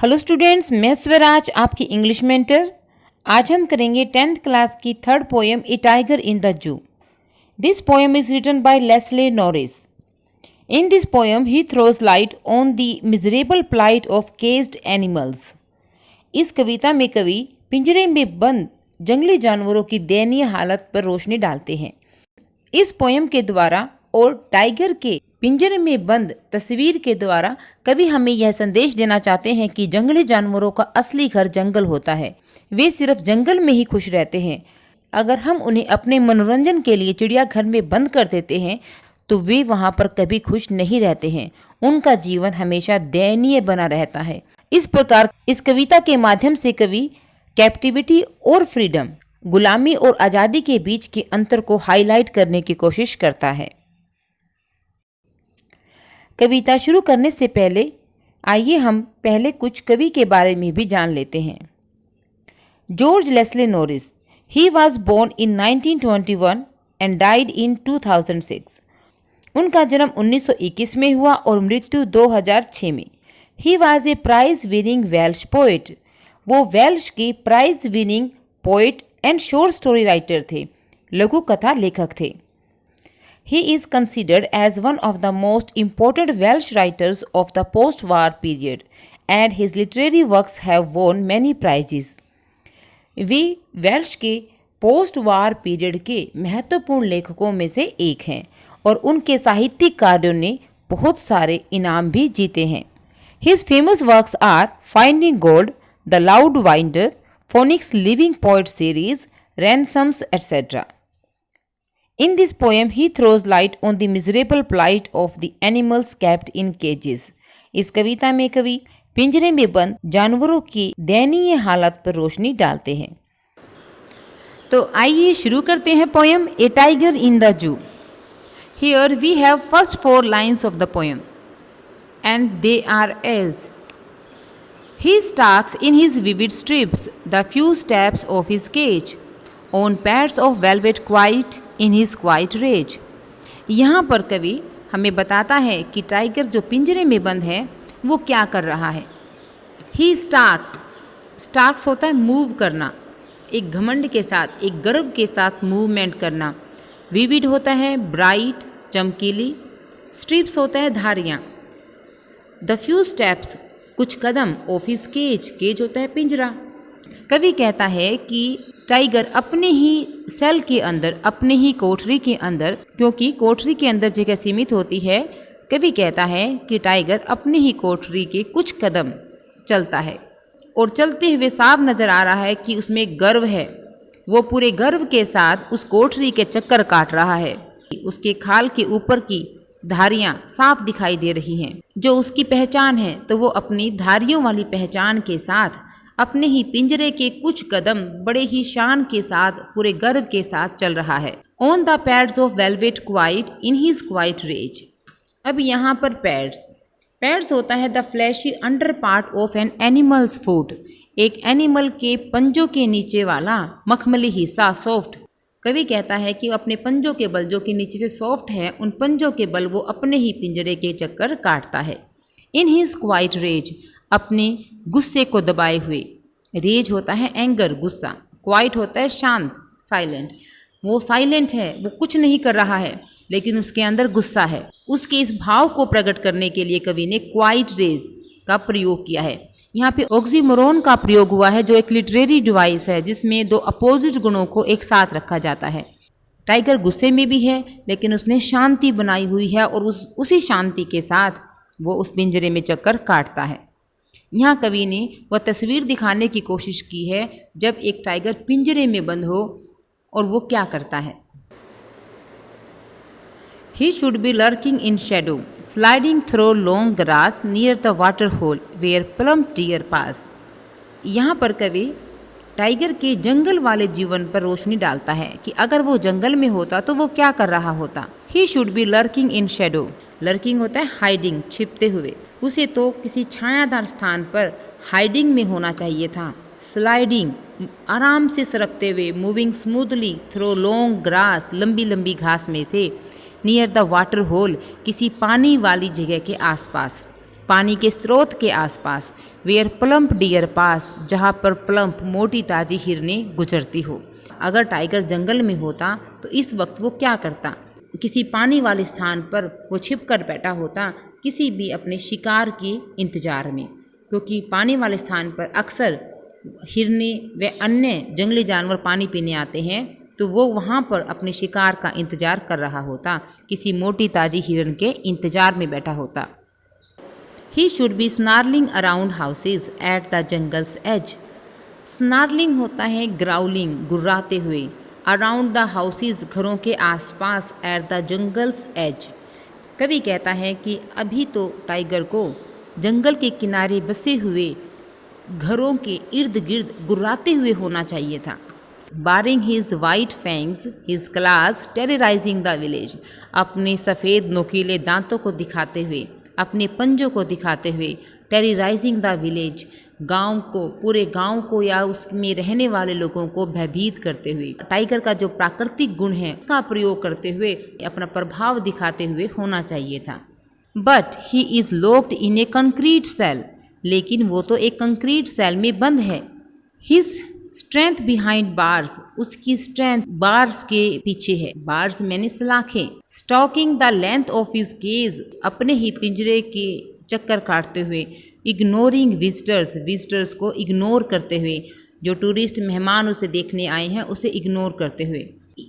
Hello students, मैं स्वराज आपकी English mentor. आज हम करेंगे 10th क्लास की third poem a tiger in the zoo. This poem is written by Leslie Norris. In this poem he throws light on the miserable plight of caged animals. इस कविता में कवि पिंजरे में बंद जंगली जानवरों की दयनीय हालत पर रोशनी डालते हैं। इस पोएम के द्वारा और टाइगर के पिंजरे में बंद तस्वीर के द्वारा कवि हमें यह संदेश देना चाहते हैं कि जंगली जानवरों का असली घर जंगल होता है। वे सिर्फ जंगल में ही खुश रहते हैं। अगर हम उन्हें अपने मनोरंजन के लिए चिड़ियाघर में बंद कर देते हैं तो वे वहां पर कभी खुश नहीं रहते हैं। उनका जीवन हमेशा दयनीय बना रहता है। इस प्रकार इस कविता के माध्यम से कवि कैप्टिविटी और फ्रीडम, गुलामी और आज़ादी के बीच के अंतर को हाईलाइट करने की कोशिश करता है। कविता शुरू करने से पहले आइए हम पहले कुछ कवि के बारे में भी जान लेते हैं। George Leslie Norris, he was born in 1921 and died in 2006। उनका जन्म 1921 में हुआ और मृत्यु 2006 में। He was a prize winning Welsh poet. वो वेल्श के prize winning poet and short story writer थे, लघु कथा लेखक थे। He is considered as one of the most important Welsh writers of the post-war period, and his literary works have won many prizes. Way Welsh के post वार period के महत्वपूर्ण लेखकों में से एक हैं और उनके साहित्यिक कार्यों ने बहुत सारे इनाम भी जीते हैं। His famous works are Finding Gold, The Loud Winder, Phoenix Living Poet Series, Ransoms, etc. In this poem, he throws light on the miserable plight of the animals kept in cages. इस कविता में कवि पिंजरे में बंद जानवरों की दयनीय हालत पर रोशनी डालते हैं। तो आइए शुरू करते हैं poem a tiger in the जू। Here we have first 4 lines of the poem, and they are as: He stalks in his vivid strips the few steps of his cage, on pads of velvet quiet in his quiet rage. यहाँ पर कवि हमें बताता है कि tiger जो पिंजरे में बंद है वो क्या कर रहा है। ही स्टाक्स होता है मूव करना, एक घमंड के साथ, एक गर्व के साथ मूवमेंट करना। विविड होता है ब्राइट, चमकीली। स्ट्रिप्स होता है धारियाँ। द फ्यू स्टेप्स कुछ कदम, ऑफ हिज केज होता है पिंजरा। कवि कहता है कि टाइगर अपने ही सेल के अंदर, अपने ही कोठरी के अंदर, क्योंकि कोठरी के अंदर जगह सीमित होती है, कवि कहता है कि टाइगर अपने ही कोठरी के कुछ कदम चलता है और चलते हुए साफ नज़र आ रहा है कि उसमें गर्व है। वो पूरे गर्व के साथ उस कोठरी के चक्कर काट रहा है। उसके खाल के ऊपर की धारियाँ साफ दिखाई दे रही हैं, जो उसकी पहचान है। तो वो अपनी धारियों वाली पहचान के साथ अपने ही पिंजरे के कुछ कदम बड़े ही शान के साथ, पूरे गर्व के साथ चल रहा है। On the pads of velvet quiet in his quiet rage. अब यहाँ पर पैड्स होता है the flashy under part of an animal's foot, एक एनिमल के पंजों के नीचे वाला मखमली हिस्सा, सॉफ्ट। कवि कहता है कि अपने पंजों के बल, जो कि नीचे से सॉफ्ट है, उन पंजों के बल वो अपने ही पिंजरे के चक्कर काटता है। इन हिज क्वाइट रेज, अपने गुस्से को दबाए हुए। रेज होता है एंगर, गुस्सा। क्वाइट होता है शांत, साइलेंट। वो साइलेंट है, वो कुछ नहीं कर रहा है, लेकिन उसके अंदर गुस्सा है। उसके इस भाव को प्रकट करने के लिए कवि ने क्वाइट रेज का प्रयोग किया है। यहाँ पे ऑक्सीमोरोन का प्रयोग हुआ है, जो एक लिटरेरी डिवाइस है जिसमें 2 अपोजिट गुणों को एक साथ रखा जाता है। टाइगर गुस्से में भी है, लेकिन उसने शांति बनाई हुई है और उसी शांति के साथ वो उस पिंजरे में चक्कर काटता है। यहाँ कवि ने वह तस्वीर दिखाने की कोशिश की है जब एक टाइगर पिंजरे में बंद हो और वो क्या करता है। He should be lurking in shadow, sliding through long grass near the water hole where plum deer pass. यहाँ पर कवि टाइगर के जंगल वाले जीवन पर रोशनी डालता है कि अगर वो जंगल में होता तो वो क्या कर रहा होता। He should be lurking in shadow. Lurking होता है हाइडिंग, छिपते हुए। उसे तो किसी छायादार स्थान पर हाइडिंग में होना चाहिए था। स्लाइडिंग, आराम से सरकते हुए। Moving smoothly through long grass, लंबी लंबी घास में से। नियर द वाटर होल, किसी पानी वाली जगह के आसपास। पानी के स्रोत के आसपास, वेयर प्लम्प डियर पास, जहाँ पर प्लम्प मोटी ताजी हिरनें गुजरती हो। अगर टाइगर जंगल में होता तो इस वक्त वो क्या करता? किसी पानी वाले स्थान पर वो छिप कर बैठा होता, किसी भी अपने शिकार के इंतजार में, क्योंकि पानी वाले स्थान पर अक्सर हिरने व अन्य जंगली जानवर पानी पीने आते हैं, तो वो वहाँ पर अपने शिकार का इंतजार कर रहा होता, किसी मोटी ताजी हिरन के इंतजार में बैठा होता। He should be snarling around houses at the jungle's edge. Snarling होता है ग्राउलिंग, गुर्राते हुए, अराउंड द हाउसेज, घरों के आसपास, एट द जंगल्स एज। कवि कहता है कि अभी तो टाइगर को जंगल के किनारे बसे हुए घरों के इर्द गिर्द गुर्राते हुए होना चाहिए था। Baring his white fangs, his claws terrorising the village, अपने सफ़ेद नोकीले दांतों को दिखाते हुए, अपने पंजों को दिखाते हुए, टेरराइजिंग द विलेज, गांव को, पूरे गांव को या उसमें रहने वाले लोगों को भयभीत करते हुए, टाइगर का जो प्राकृतिक गुण है उसका प्रयोग करते हुए, अपना प्रभाव दिखाते हुए होना चाहिए था। But he is locked in a concrete cell, लेकिन वो तो एक कंक्रीट सेल में बंद है। हिज स्ट्रेंथ बिहाइंड बार्स, उसकी स्ट्रेंथ बार्स के पीछे है। बार्स मैंने सलाखें। Stalking the length of his cage, अपने ही पिंजरे के चक्कर काटते हुए। इग्नोरिंग विजिटर्स, विजिटर्स को इग्नोर करते हुए, जो टूरिस्ट मेहमान उसे देखने आए हैं उसे इग्नोर करते हुए।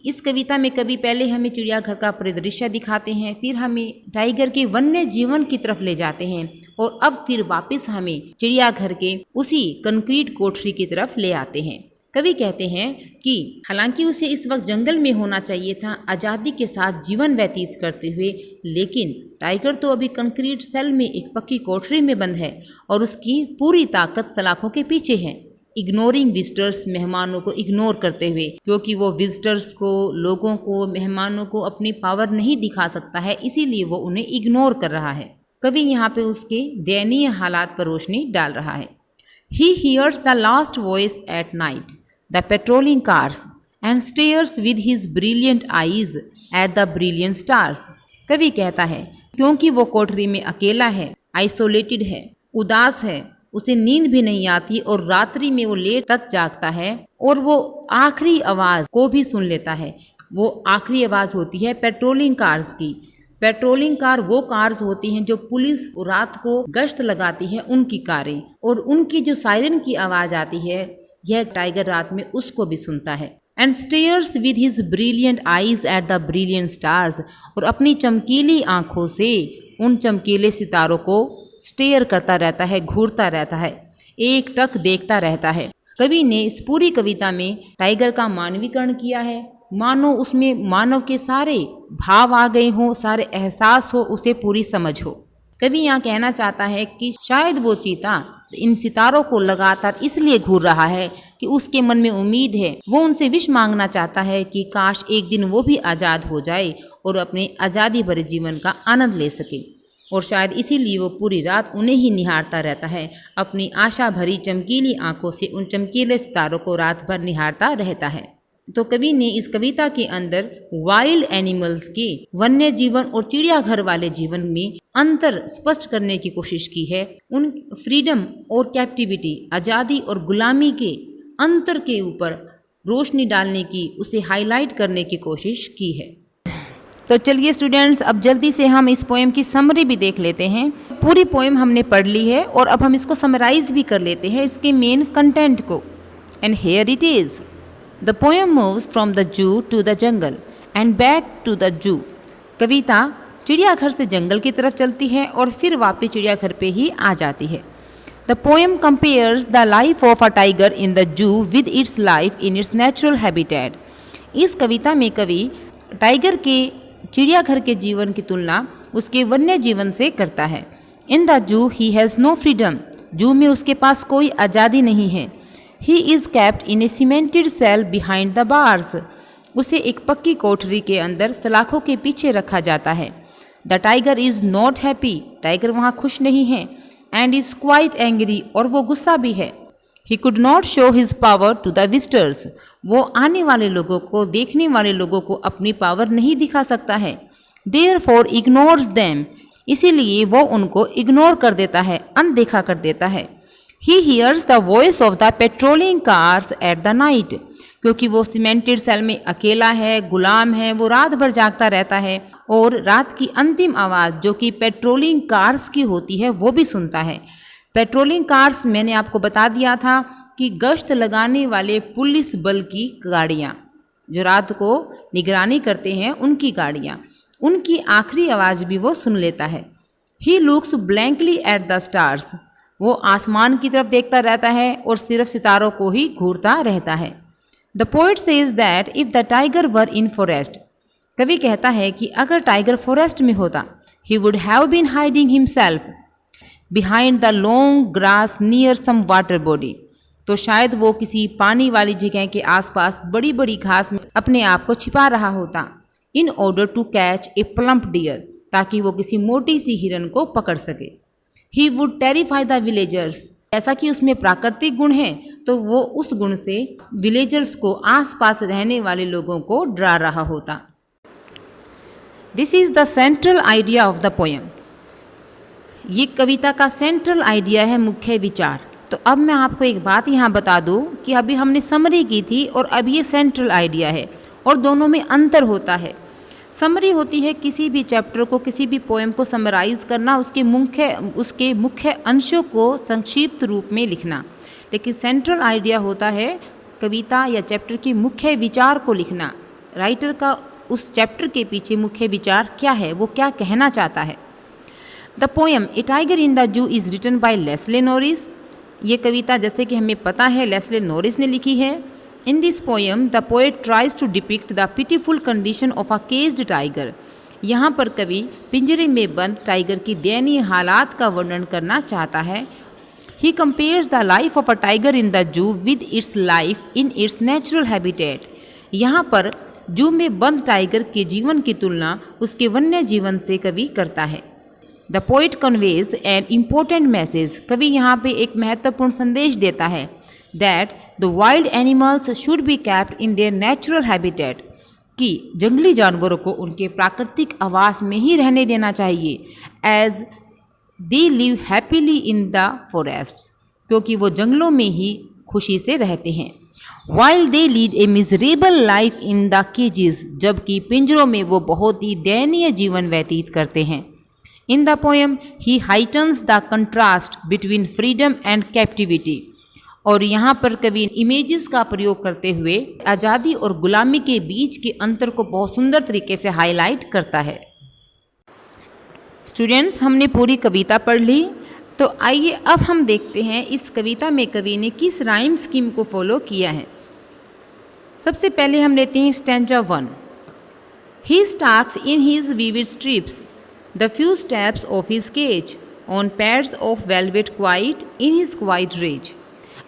इस कविता में कवि पहले हमें चिड़ियाघर का परिदृश्य दिखाते हैं, फिर हमें टाइगर के वन्य जीवन की तरफ ले जाते हैं और अब फिर वापस हमें चिड़ियाघर के उसी कंक्रीट कोठरी की तरफ ले आते हैं। कवि कहते हैं कि हालांकि उसे इस वक्त जंगल में होना चाहिए था, आज़ादी के साथ जीवन व्यतीत करते हुए, लेकिन टाइगर तो अभी कंक्रीट सेल में एक पक्की कोठरी में बंद है और उसकी पूरी ताकत सलाखों के पीछे है। इग्नोरिंग विजिटर्स, मेहमानों को इग्नोर करते हुए, क्योंकि वो विजिटर्स को, लोगों को, मेहमानों को अपनी पावर नहीं दिखा सकता है, इसीलिए वो उन्हें इग्नोर कर रहा है। कवि यहाँ पे उसके दयनीय हालात पर रोशनी डाल रहा है। He hears the last voice at night, the patrolling cars, and stairs with his brilliant eyes eight the brilliant stars. कवि कहता है क्योंकि वो कोठरी में अकेला है, आइसोलेटेड है, उदास है, उसे नींद भी नहीं आती और रात्रि में वो लेट तक जागता है और वो आखिरी आवाज़ को भी सुन लेता है। वो आखिरी आवाज़ होती है पेट्रोलिंग कार्स की। पेट्रोलिंग कार वो कार्स होती हैं जो पुलिस रात को गश्त लगाती है, उनकी कारें, और उनकी जो सायरन की आवाज़ आती है, यह टाइगर रात में उसको भी सुनता है। And stairs with his brilliant eyes eight the brilliant stars, और अपनी चमकीली आंखों से उन चमकीले सितारों को स्टेयर करता रहता है, घूरता रहता है, एक टक देखता रहता है। कवि ने इस पूरी कविता में टाइगर का मानवीकरण किया है, मानो उसमें मानव के सारे भाव आ गए हों, सारे एहसास हो, उसे पूरी समझ हो। कवि यहाँ कहना चाहता है कि शायद वो चीता इन सितारों को लगातार इसलिए घूर रहा है कि उसके मन में उम्मीद है, वो उनसे विश मांगना चाहता है कि काश एक दिन वो भी आज़ाद हो जाए और अपने आज़ादी भरे जीवन का आनंद ले सके, और शायद इसीलिए वो पूरी रात उन्हें ही निहारता रहता है, अपनी आशा भरी चमकीली आंखों से उन चमकीले सितारों को रात भर निहारता रहता है। तो कवि ने इस कविता के अंदर वाइल्ड एनिमल्स के, वन्य जीवन और चिड़ियाघर वाले जीवन में अंतर स्पष्ट करने की कोशिश की है। उन फ्रीडम और कैप्टिविटी, आज़ादी और गुलामी के अंतर के ऊपर रोशनी डालने की, उसे हाईलाइट करने की कोशिश की है। तो चलिए स्टूडेंट्स, अब जल्दी से हम इस पोएम की समरी भी देख लेते हैं। पूरी पोएम हमने पढ़ ली है और अब हम इसको समराइज भी कर लेते हैं, इसके मेन कंटेंट को। And here it is. The poem moves from the zoo to the jungle and back to the zoo. कविता चिड़ियाघर से जंगल की तरफ चलती है और फिर वापस चिड़ियाघर पे ही आ जाती है। The poem compares the life of a tiger in the जू with its life in its natural habitat. इस कविता में कवि टाइगर के चिड़ियाघर के जीवन की तुलना उसके वन्य जीवन से करता है। इन द जू ही हैज़ नो फ्रीडम। जू में उसके पास कोई आज़ादी नहीं है। He is kept in a cemented cell behind the bars. उसे एक पक्की कोठरी के अंदर सलाखों के पीछे रखा जाता है। The tiger is not happy. Tiger वहाँ खुश नहीं है। एंड इज़ क्वाइट एंग्री, और वो गुस्सा भी है। He could not show his power to the visitors. वो आने वाले लोगों को, देखने वाले लोगों को अपनी पावर नहीं दिखा सकता है। Therefore ignores them. इसीलिए वो उनको इग्नोर कर देता है, अनदेखा कर देता है। He hears the voice of the patrolling cars at the night, क्योंकि वो सीमेंटेड सेल में अकेला है, गुलाम है, वो रात भर जागता रहता है और रात की अंतिम आवाज़ जो कि पेट्रोलिंग कार्स की होती है वो भी सुनता है। पेट्रोलिंग कार्स मैंने आपको बता दिया था कि गश्त लगाने वाले पुलिस बल की गाड़ियाँ, जो रात को निगरानी करते हैं उनकी गाड़ियाँ, उनकी आखिरी आवाज़ भी वो सुन लेता है। He looks blankly at the stars, वो आसमान की तरफ देखता रहता है और सिर्फ सितारों को ही घूरता रहता है। The poet says that if the tiger were in forest, कवि कहता है कि अगर टाइगर फॉरेस्ट में होता, he would have been hiding himself behind the long grass near some water body, तो शायद वो किसी पानी वाली जगह के आसपास बड़ी बड़ी घास में अपने आप को छिपा रहा होता, in order to catch a plump deer, ताकि वो किसी मोटी सी हिरन को पकड़ सके। He would terrify the villagers, ऐसा कि उसमें प्राकृतिक गुण है तो वो उस गुण से विलेजर्स को, आसपास रहने वाले लोगों को डरा रहा होता। This is the central idea of the poem, ये कविता का सेंट्रल आइडिया है, मुख्य विचार। तो अब मैं आपको एक बात यहाँ बता दूँ कि अभी हमने समरी की थी और अब ये सेंट्रल आइडिया है और दोनों में अंतर होता है। समरी होती है किसी भी चैप्टर को, किसी भी पोएम को समराइज़ करना, उसके मुख्य अंशों को संक्षिप्त रूप में लिखना। लेकिन सेंट्रल आइडिया होता है कविता या चैप्टर के मुख्य विचार को लिखना, राइटर का उस चैप्टर के पीछे मुख्य विचार क्या है, वो क्या कहना चाहता है। The poem a tiger in the zoo is written by Leslie Norris, ये कविता जैसे कि हमें पता है लेस्ले नॉरिस ने लिखी है। In this poem, the poet tries to depict the pitiful condition of a caged tiger. यहाँ पर कवि पिंजरे में बंद टाइगर की दयनीय हालात का वर्णन करना चाहता है। He compares the life of a tiger in the zoo with its life in its natural habitat. यहाँ पर जू में बंद टाइगर के जीवन की तुलना उसके वन्य जीवन से कवि करता है। The poet conveys an important message. कवि यहाँ पे एक महत्वपूर्ण संदेश देता है that the wild animals should be kept in their natural habitat, कि जंगली जानवरों को उनके प्राकृतिक आवास में ही रहने देना चाहिए, as they live happily in the forests, क्योंकि वो जंगलों में ही खुशी से रहते हैं। while they lead a miserable life in the cages, जबकि पिंजरों में वो बहुत ही दयनीय जीवन व्यतीत करते हैं। in the poem he heightens the contrast between freedom and captivity, और यहाँ पर कवि इमेजेस का प्रयोग करते हुए आज़ादी और गुलामी के बीच के अंतर को बहुत सुंदर तरीके से हाईलाइट करता है। स्टूडेंट्स, हमने पूरी कविता पढ़ ली, तो आइए अब हम देखते हैं इस कविता में कवि ने किस राइम स्कीम को फॉलो किया है। सबसे पहले हम लेते हैं stanza 1। He stalks in his vivid stripes the few steps of his cage on pads of velvet quiet in his quiet rage.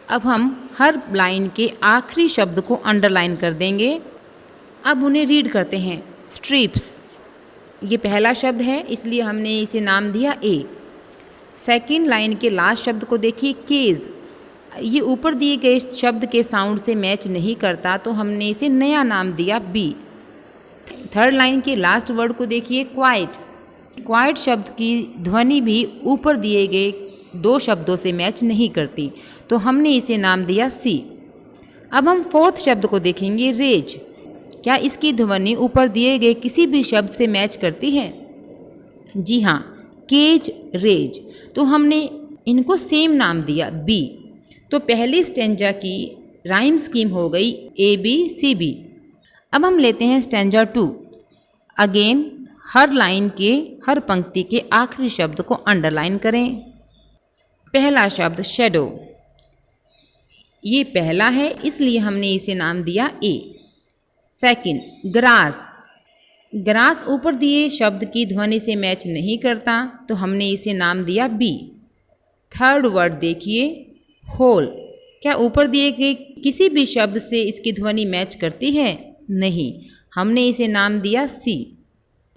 अब हम हर लाइन के आखिरी शब्द को अंडरलाइन कर देंगे। अब उन्हें रीड करते हैं। स्ट्रिप्स, ये पहला शब्द है इसलिए हमने इसे नाम दिया ए। सेकंड लाइन के लास्ट शब्द को देखिए केज, ये ऊपर दिए गए शब्द के साउंड से मैच नहीं करता तो हमने इसे नया नाम दिया बी। थर्ड लाइन के लास्ट वर्ड को देखिए क्वाइट, क्वाइट शब्द की ध्वनि भी ऊपर दिए गए दो शब्दों से मैच नहीं करती तो हमने इसे नाम दिया सी। अब हम फोर्थ शब्द को देखेंगे रेज, क्या इसकी ध्वनि ऊपर दिए गए किसी भी शब्द से मैच करती है? जी हाँ, केज रेज, तो हमने इनको सेम नाम दिया बी। तो पहली स्टेंजा की राइम स्कीम हो गई ए बी सी बी। अब हम लेते हैं स्टेंजा 2। अगेन हर लाइन के हर पंक्ति के आखिरी शब्द को अंडरलाइन करें। पहला शब्द शेडो, ये पहला है इसलिए हमने इसे नाम दिया ए। सेकंड ग्रास, ग्रास ऊपर दिए शब्द की ध्वनि से मैच नहीं करता तो हमने इसे नाम दिया बी। थर्ड वर्ड देखिए होल, क्या ऊपर दिए गए किसी भी शब्द से इसकी ध्वनि मैच करती है? नहीं, हमने इसे नाम दिया सी।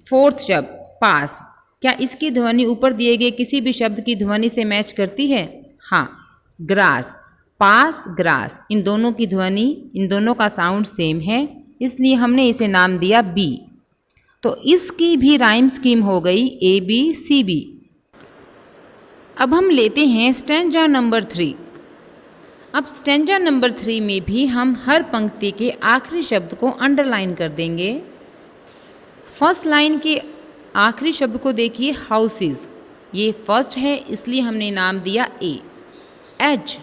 फोर्थ शब्द पास, क्या इसकी ध्वनि ऊपर दिए गए किसी भी शब्द की ध्वनि से मैच करती है? हाँ, ग्रास, पास, ग्रास, इन दोनों की ध्वनि, इन दोनों का साउंड सेम है इसलिए हमने इसे नाम दिया बी। तो इसकी भी राइम स्कीम हो गई ABCB। अब हम लेते हैं स्टैंजा नंबर 3। अब स्टैंजा नंबर 3 में भी हम हर पंक्ति के आखिरी शब्द को अंडरलाइन कर देंगे। फर्स्ट लाइन के आखिरी शब्द को देखिए, हाउसेस। ये फर्स्ट है इसलिए हमने नाम दिया A। एज,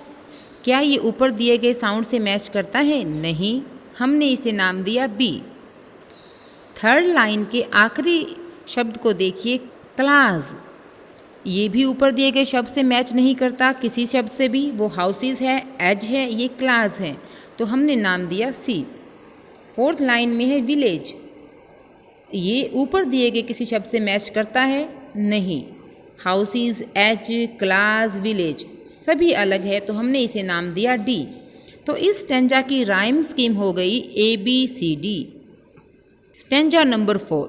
क्या ये ऊपर दिए गए साउंड से मैच करता है? नहीं, हमने इसे नाम दिया B। थर्ड लाइन के आखिरी शब्द को देखिए, क्लास। ये भी ऊपर दिए गए शब्द से मैच नहीं करता किसी शब्द से भी, वो हाउसेस है, एज है, ये क्लास है, तो हमने नाम दिया C। फोर्थ लाइन में है विलेज। ये ऊपर दिए गए किसी शब्द से मैच करता है? नहीं, हाउसेस, एज, क्लास, विलेज सभी अलग है, तो हमने इसे नाम दिया D। तो इस स्टैंजा की राइम स्कीम हो गई ABCD। स्टैंजा नंबर 4,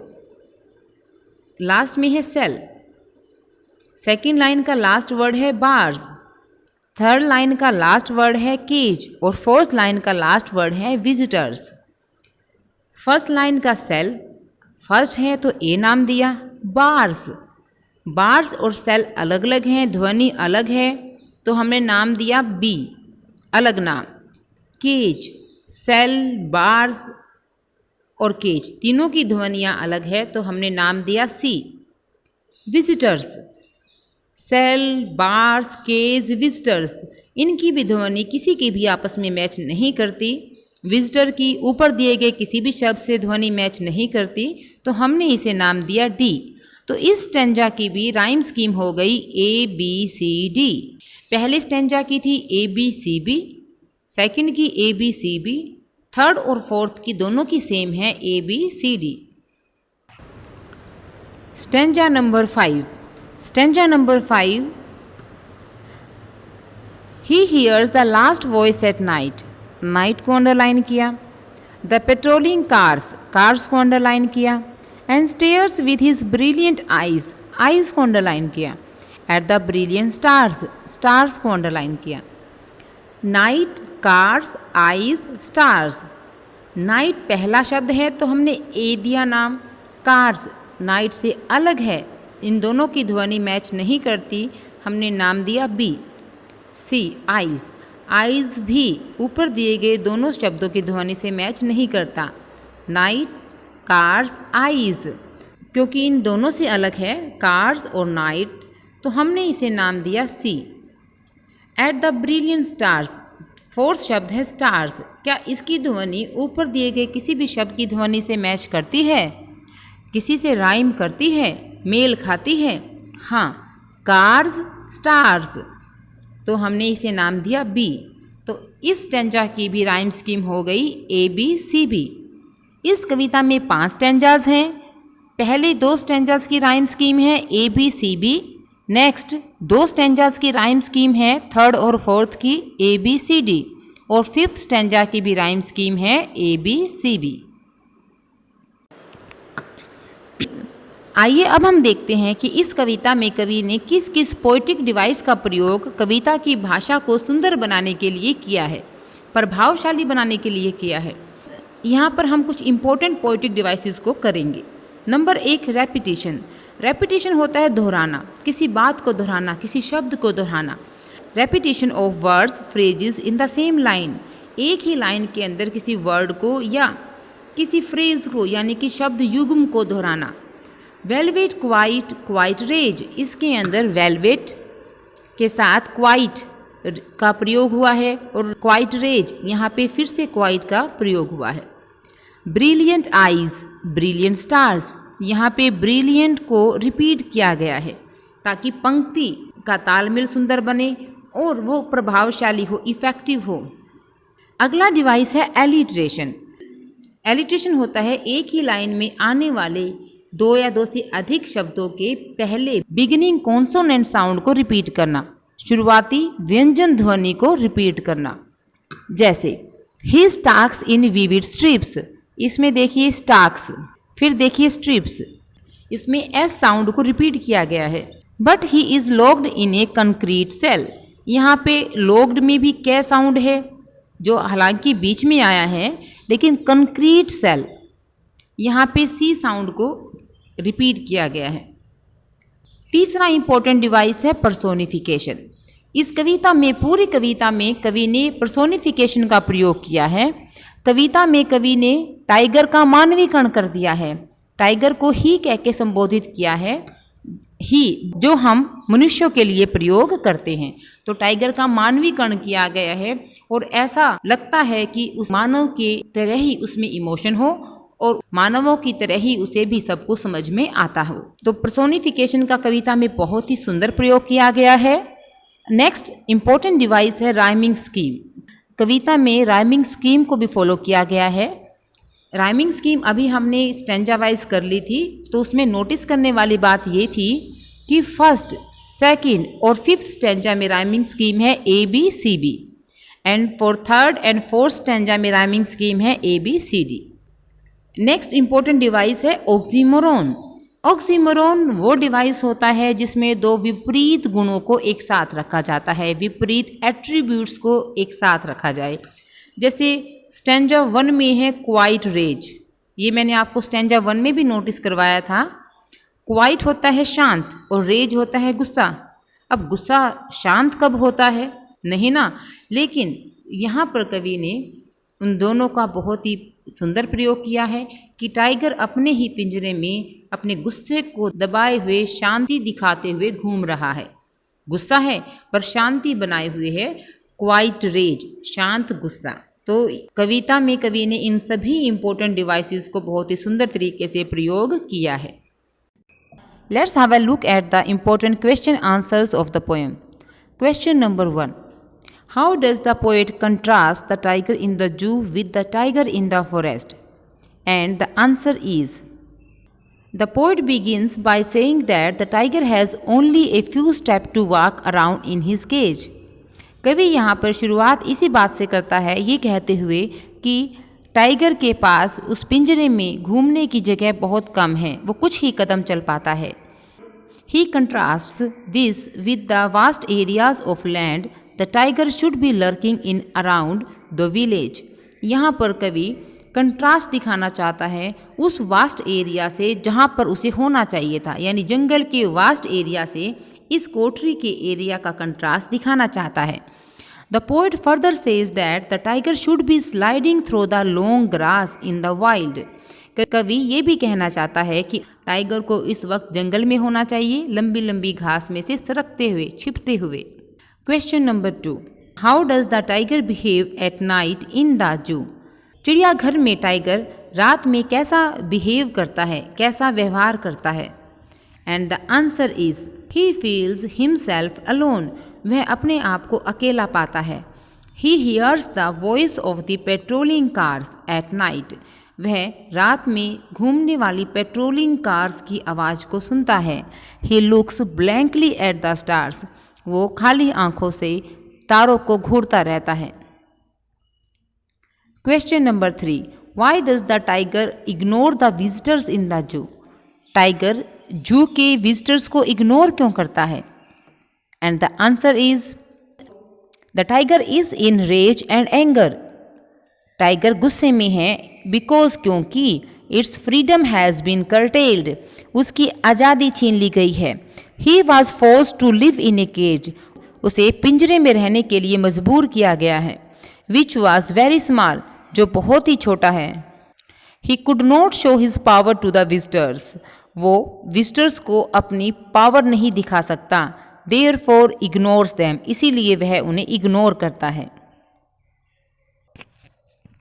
लास्ट में है सेल। सेकेंड लाइन का लास्ट वर्ड है बार्स, थर्ड लाइन का लास्ट वर्ड है केज और फोर्थ लाइन का लास्ट वर्ड है विजिटर्स। फर्स्ट लाइन का सेल फर्स्ट है तो A नाम दिया। बार्स, बार्स और सेल अलग अलग हैं, ध्वनि अलग है, तो हमने नाम दिया B, अलग नाम। केज, सेल, बार्स और केज तीनों की ध्वनियाँ अलग है, तो हमने नाम दिया C। Visitors, cell, bars, cage, visitors, इनकी भी ध्वनि किसी की भी आपस में मैच नहीं करती। विजिटर की ऊपर दिए गए किसी भी शब्द से ध्वनि मैच नहीं करती, तो हमने इसे नाम दिया D। तो इस स्टैंजा की भी राइम स्कीम हो गई ABCD। पहले स्टैंजा की थी ABCB, सेकंड की ABCB, थर्ड और फोर्थ की दोनों की सेम है ABCD। Stanza number 5। Stanza number 5, he hears the last voice at night. Night को अंडरलाइन किया। द पेट्रोलिंग कार्स, कार्स को अंडरलाइन किया। And stairs with his brilliant eyes, eyes को अंडरलाइन किया। Eight the brilliant stars, stars को underline किया। Night, cars, eyes, stars. Night पहला शब्द है तो हमने A दिया नाम। कार्स नाइट से अलग है, इन दोनों की ध्वनि मैच नहीं करती, हमने नाम दिया B। C, आइज, आइज भी ऊपर दिए गए दोनों शब्दों की ध्वनि से मैच नहीं करता। नाइट, कार्स, आइज, क्योंकि इन दोनों से अलग है कार्स और नाइट, तो हमने इसे नाम दिया C। Eight the brilliant stars, fourth शब्द है स्टार्स, क्या इसकी ध्वनि ऊपर दिए गए किसी भी शब्द की ध्वनि से मैच करती है? किसी से राइम करती है, मेल खाती है? हाँ, कार्स, स्टार्स, तो हमने इसे नाम दिया B। तो इस स्टैंजा की भी राइम स्कीम हो गई ABCB। इस कविता में 5 स्टैंजाज हैं। पहले 2 स्टैंजाज की राइम स्कीम है ABCB। नेक्स्ट 2 स्टैंजाज की राइम स्कीम है थर्ड और फोर्थ की ABCD, और फिफ्थ स्टैंजा की भी राइम स्कीम है ABCB। आइए अब हम देखते हैं कि इस कविता में कवि ने किस किस पोएटिक डिवाइस का प्रयोग कविता की भाषा को सुंदर बनाने के लिए किया है, प्रभावशाली बनाने के लिए किया है। यहाँ पर हम कुछ इम्पोर्टेंट पोएटिक डिवाइसेस को करेंगे। Number 1, repetition. रेपिटेशन होता है दोहराना, किसी बात को दोहराना, किसी शब्द को दोहराना। Repetition of words, phrases in the same line, एक ही लाइन के अंदर किसी वर्ड को या किसी फ्रेज को यानी कि शब्द युग्म को दोहराना। वेलवेट, क्वाइट, क्वाइट रेज, इसके अंदर वेलवेट के साथ क्वाइट का प्रयोग हुआ है और क्वाइट रेज, यहाँ पे फिर से क्वाइट का प्रयोग हुआ है। ब्रिलियंट आइज, ब्रिलियंट स्टार्स, यहाँ पे ब्रिलियंट को रिपीट किया गया है ताकि पंक्ति का तालमेल सुंदर बने और वो प्रभावशाली हो, इफेक्टिव हो। अगला डिवाइस है एलिट्रेशन। एलिट्रेशन होता है एक ही लाइन में आने वाले 2 या 2 से अधिक शब्दों के पहले बिगिनिंग कॉन्सोनेंट साउंड को रिपीट करना, शुरुआती व्यंजन ध्वनि को रिपीट करना। जैसे ही स्टाक्स इन विविड स्ट्रिप्स, इसमें देखिए स्टाक्स, फिर देखिए स्ट्रिप्स, इसमें एस साउंड को रिपीट किया गया है। But he is locked in a concrete cell, यहाँ पे लॉक्ड में भी कै साउंड है जो हालांकि बीच में आया है, लेकिन कंक्रीट सेल यहाँ पे सी साउंड को रिपीट किया गया है। तीसरा इंपॉर्टेंट डिवाइस है पर्सोनिफिकेशन। इस कविता में, पूरी कविता में कवि ने पर्सोनिफिकेशन का प्रयोग किया है। कविता में कवि ने टाइगर का मानवीकरण कर दिया है। टाइगर को ही कह के संबोधित किया है, ही जो हम मनुष्यों के लिए प्रयोग करते हैं। तो टाइगर का मानवीकरण किया गया है और ऐसा लगता है कि उस मानव के तरह ही उसमें इमोशन हो और मानवों की तरह ही उसे भी सब कुछ समझ में आता हो। तो पर्सोनिफिकेशन का कविता में बहुत ही सुंदर प्रयोग किया गया है। नेक्स्ट इंपॉर्टेंट डिवाइस है राइमिंग स्कीम। कविता में राइमिंग स्कीम को भी फॉलो किया गया है। राइमिंग स्कीम अभी हमने स्टैंजा वाइज कर ली थी, तो उसमें नोटिस करने वाली बात ये थी कि फर्स्ट, सेकंड और फिफ्थ स्टैंजा में राइमिंग स्कीम है A B C B, and for third and fourth stanza में राइमिंग स्कीम है A B C D. Next important device है ऑक्सीमोरोन। ऑक्सीमोरोन वो डिवाइस होता है जिसमें दो विपरीत गुणों को एक साथ रखा जाता है, विपरीत एट्रीब्यूट्स को एक साथ रखा जाए। जैसे स्टैंजा 1 में है क्वाइट रेज, ये मैंने आपको स्टैंजा 1 में भी नोटिस करवाया था। क्वाइट होता है शांत और रेज होता है गुस्सा। अब गुस्सा शांत कब होता है? नहीं ना। लेकिन यहाँ पर कवि ने उन दोनों का बहुत ही सुंदर प्रयोग किया है कि टाइगर अपने ही पिंजरे में अपने गुस्से को दबाए हुए शांति दिखाते हुए घूम रहा है। गुस्सा है पर शांति बनाए हुए है, क्वाइट रेज, शांत गुस्सा। तो कविता में कवि ने इन सभी इंपॉर्टेंट डिवाइसेस को बहुत ही सुंदर तरीके से प्रयोग किया है। Let's have a look at the important question answers of the poem. Question number 1, how does the poet contrast the tiger in the zoo with the tiger in the forest? And the answer is, the poet begins by saying that the tiger has only a few steps to walk around in his cage. कवि यहाँ पर शुरुआत इसी बात से करता है, ये कहते हुए कि टाइगर के पास उस पिंजरे में घूमने की जगह बहुत कम है, वो कुछ ही कदम चल पाता है। He contrasts this with the vast areas of land the tiger should be lurking in around the village. यहाँ पर कवि कंट्रास्ट दिखाना चाहता है उस वास्ट एरिया से जहाँ पर उसे होना चाहिए था, यानी जंगल के वास्ट एरिया से इस कोठरी के एरिया का कंट्रास्ट दिखाना चाहता है। The poet further says that the tiger should be sliding through the long grass in the wild. कवि ये भी कहना चाहता है कि टाइगर को इस वक्त जंगल में होना चाहिए, लंबी लंबी घास में से सरकते हुए, छिपते हुए। Question number 2, how does the tiger behave at night in the जू? चिड़ियाघर में टाइगर रात में कैसा बिहेव करता है, कैसा व्यवहार करता है? And the answer is, he feels himself alone, वह अपने आप को अकेला पाता है। He hears the voice of the patrolling cars at night, वह रात में घूमने वाली पेट्रोलिंग कार्स की आवाज़ को सुनता है। He looks blankly at the stars, वो खाली आंखों से तारों को घूरता रहता है। Question number 3, why does the tiger ignore the visitors in the zoo? Tiger zoo के विजिटर्स को इग्नोर क्यों करता है? And the answer is, the tiger is in rage and anger, tiger गुस्से में है बिकॉज क्योंकि its freedom has been curtailed, उसकी आज़ादी छीन ली गई है। He was force to live in a cage, उसे पिंजरे में रहने के लिए मजबूर किया गया है। विच वॉज वेरी स्मॉल, जो बहुत ही छोटा है। He could not show his power to the visitors, वो विजिटर्स को अपनी पावर नहीं दिखा सकता। देयरफॉर इग्नोर्स देम, इसीलिए वह उन्हें इग्नोर करता है।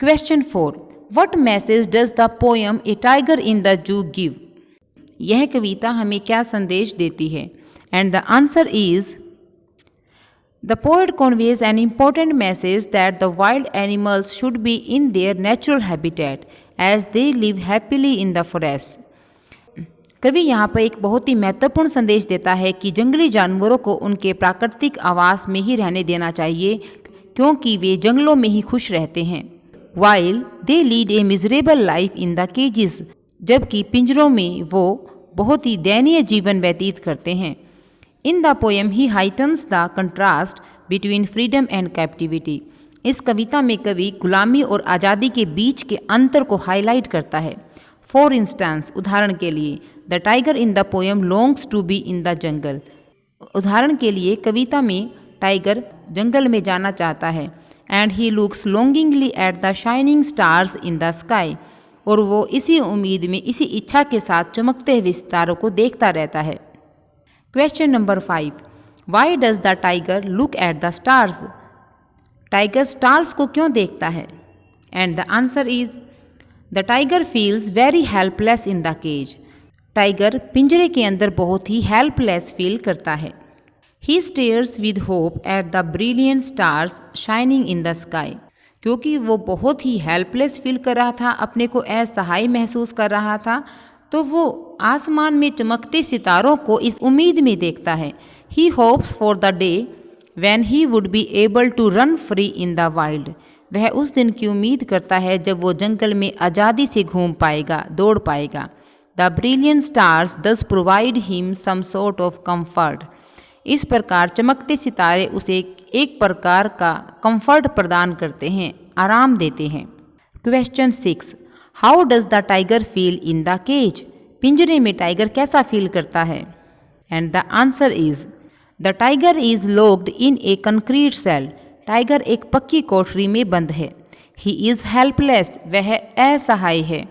Question 4, what message does the poem a tiger in the zoo give? यह कविता हमें क्या संदेश देती है? And the answer is, the poet conveys an important message that the wild animals should be in their natural habitat as they live happily in the forest. कवि यहाँ पर एक बहुत ही महत्वपूर्ण संदेश देता है कि जंगली जानवरों को उनके प्राकृतिक आवास में ही रहने देना चाहिए, क्योंकि वे जंगलों में ही खुश रहते हैं। While they lead a miserable life in the cages, जबकि पिंजरों में वो बहुत ही दयनीय जीवन व्यतीत करते हैं। In the poem he heightens the contrast between freedom and captivity, इस कविता में कवि गुलामी और आज़ादी के बीच के अंतर को हाईलाइट करता है। फॉर इंस्टेंस, उदाहरण के लिए, the tiger in the poem longs to be in the jungle. उदाहरण के लिए कविता में टाइगर जंगल में जाना चाहता है। And he looks longingly at the shining stars in the sky, और वो इसी उम्मीद में, इसी इच्छा के साथ चमकते हुए सितारों को देखता रहता है। Question number 5, why does the tiger look at the stars? Tiger stars को क्यों देखता है? And the answer is, the tiger feels very helpless in the cage. Tiger पिंजरे के अंदर बहुत ही हेल्पलेस फील करता है। He stares with hope at the brilliant stars shining in the sky, क्योंकि वो बहुत ही हेल्पलेस फील कर रहा था, अपने को असहाय महसूस कर रहा था, तो वो आसमान में चमकते सितारों को इस उम्मीद में देखता है। He hopes for the day when he would be able to run free in the wild. वह उस दिन की उम्मीद करता है जब वो जंगल में आज़ादी से घूम पाएगा, दौड़ पाएगा। The brilliant stars thus provide him some sort of comfort. इस प्रकार चमकते सितारे उसे एक प्रकार का कंफर्ट प्रदान करते हैं, आराम देते हैं। Question 6, how does the tiger feel in the cage? पिंजरे में टाइगर कैसा फील करता है? And the answer is, the tiger is locked in a concrete cell. Tiger एक पक्की कोठरी में बंद है। ही इज हेल्पलेस, वह असहाय है।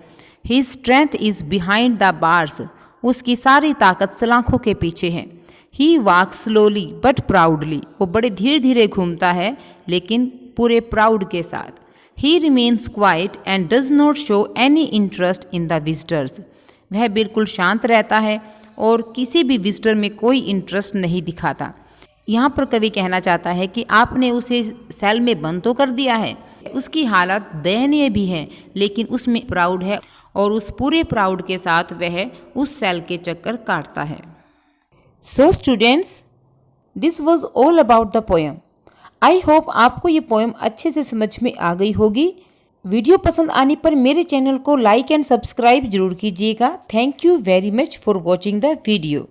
His strength is behind the bars, उसकी सारी ताकत सलाखों के पीछे है। ही वॉक्स स्लोली बट प्राउडली, वो बड़े धीरे धीरे घूमता है लेकिन पूरे प्राउड के साथ। ही remains quiet and does not show any interest in the visitors. वह बिल्कुल शांत रहता है और किसी भी विजिटर में कोई इंटरेस्ट नहीं दिखाता। यहाँ पर कवि कहना चाहता है कि आपने उसे सेल में बंद तो कर दिया है, उसकी हालत दयनीय भी है, लेकिन उसमें प्राउड है और उस पूरे प्राउड के साथ वह उस सेल के चक्कर काटता है। So students, this was all about the poem. I hope आपको ये पोएम अच्छे से समझ में आ गई होगी। वीडियो पसंद आने पर मेरे चैनल को लाइक एंड सब्सक्राइब जरूर कीजिएगा। Thank you very much for watching the video.